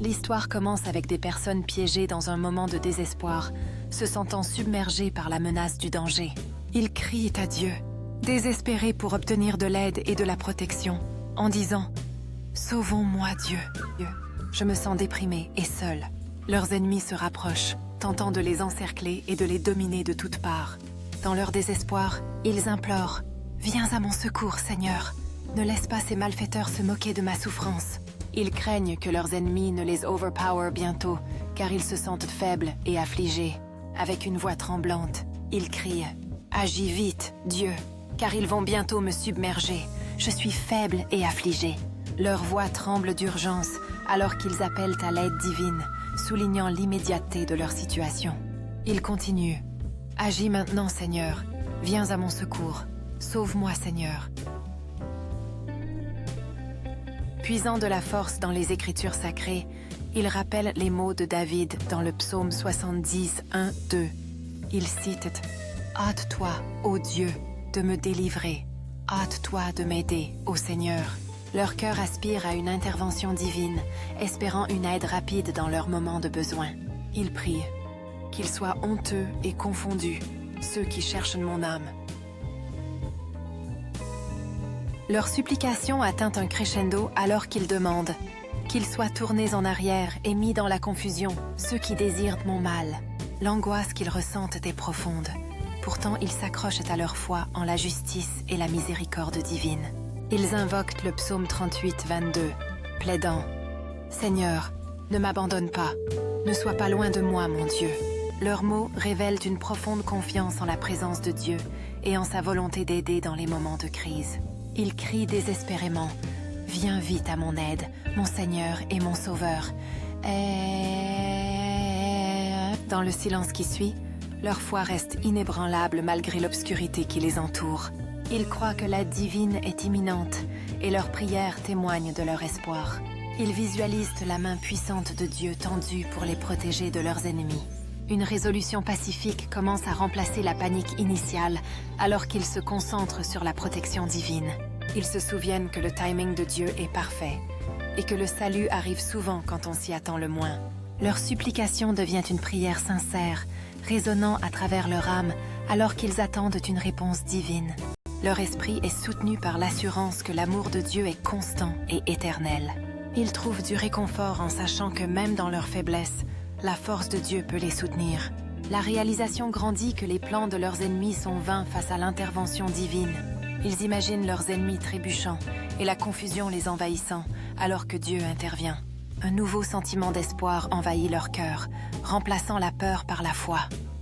L'histoire commence avec des personnes piégées dans un moment de désespoir, se sentant submergées par la menace du danger. Ils crient à Dieu, désespérés pour obtenir de l'aide et de la protection, en disant « Sauvons-moi, Dieu !» Je me sens déprimée et seule. Leurs ennemis se rapprochent, tentant de les encercler et de les dominer de toutes parts. Dans leur désespoir, ils implorent « Viens à mon secours, Seigneur ! Ne laisse pas ces malfaiteurs se moquer de ma souffrance !» Ils craignent que leurs ennemis ne les overpower bientôt, car ils se sentent faibles et affligés. Avec une voix tremblante, ils crient « Agis vite, Dieu, car ils vont bientôt me submerger. Je suis faible et affligé. » Leur voix tremble d'urgence alors qu'ils appellent à l'aide divine, soulignant l'immédiateté de leur situation. Ils continuent « Agis maintenant, Seigneur. Viens à mon secours. Sauve-moi, Seigneur. » Puisant de la force dans les Écritures sacrées, il rappelle les mots de David dans le psaume 70, 1, 2. Il cite « Hâte-toi, ô Dieu, de me délivrer. Hâte-toi de m'aider, ô Seigneur. » Leur cœur aspire à une intervention divine, espérant une aide rapide dans leurs moments de besoin. Ils prient « Qu'ils soient honteux et confondus, ceux qui cherchent mon âme. » Leur supplication atteint un crescendo alors qu'ils demandent « Qu'ils soient tournés en arrière et mis dans la confusion, ceux qui désirent mon mal. » L'angoisse qu'ils ressentent est profonde. Pourtant, ils s'accrochent à leur foi en la justice et la miséricorde divine. Ils invoquent le psaume 38, 22, plaidant « Seigneur, ne m'abandonne pas, ne sois pas loin de moi, mon Dieu. » Leurs mots révèlent une profonde confiance en la présence de Dieu et en sa volonté d'aider dans les moments de crise. Ils crient désespérément « Viens vite à mon aide, mon Seigneur et mon Sauveur. » Dans le silence qui suit, leur foi reste inébranlable malgré l'obscurité qui les entoure. Ils croient que l'aide divine est imminente et leurs prières témoignent de leur espoir. Ils visualisent la main puissante de Dieu tendue pour les protéger de leurs ennemis. Une résolution pacifique commence à remplacer la panique initiale alors qu'ils se concentrent sur la protection divine. Ils se souviennent que le timing de Dieu est parfait et que le salut arrive souvent quand on s'y attend le moins. Leur supplication devient une prière sincère, résonnant à travers leur âme alors qu'ils attendent une réponse divine. Leur esprit est soutenu par l'assurance que l'amour de Dieu est constant et éternel. Ils trouvent du réconfort en sachant que même dans leur faiblesse, la force de Dieu peut les soutenir. La réalisation grandit que les plans de leurs ennemis sont vains face à l'intervention divine. Ils imaginent leurs ennemis trébuchant et la confusion les envahissant alors que Dieu intervient. Un nouveau sentiment d'espoir envahit leur cœur, remplaçant la peur par la foi.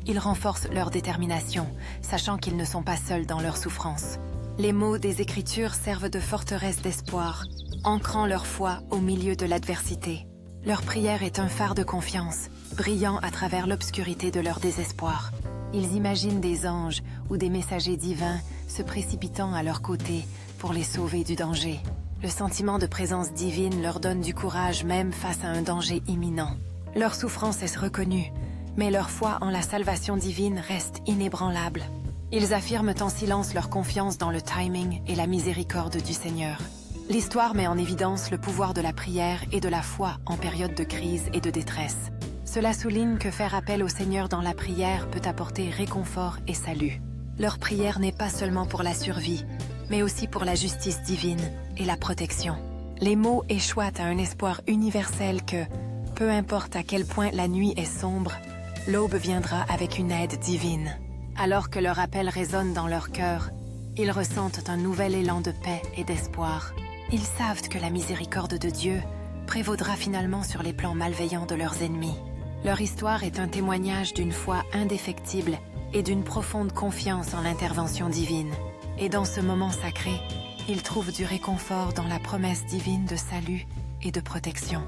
Ils renforcent leur détermination, sachant qu'ils ne sont pas seuls dans leur souffrance. Les mots des Écritures servent de forteresse d'espoir, ancrant leur foi au milieu de l'adversité. Leur prière est un phare de confiance, brillant à travers l'obscurité de leur désespoir. Ils imaginent des anges ou des messagers divins se précipitant à leur côté pour les sauver du danger. Le sentiment de présence divine leur donne du courage même face à un danger imminent. Leur souffrance est reconnue, mais leur foi en la salvation divine reste inébranlable. Ils affirment en silence leur confiance dans le timing et la miséricorde du Seigneur. L'histoire met en évidence le pouvoir de la prière et de la foi en période de crise et de détresse. Cela souligne que faire appel au Seigneur dans la prière peut apporter réconfort et salut. Leur prière n'est pas seulement pour la survie, mais aussi pour la justice divine et la protection. Les mots échoient à un espoir universel que, peu importe à quel point la nuit est sombre, l'aube viendra avec une aide divine. Alors que leur appel résonne dans leur cœur, ils ressentent un nouvel élan de paix et d'espoir. Ils savent que la miséricorde de Dieu prévaudra finalement sur les plans malveillants de leurs ennemis. Leur histoire est un témoignage d'une foi indéfectible et d'une profonde confiance en l'intervention divine. Et dans ce moment sacré, ils trouvent du réconfort dans la promesse divine de salut et de protection.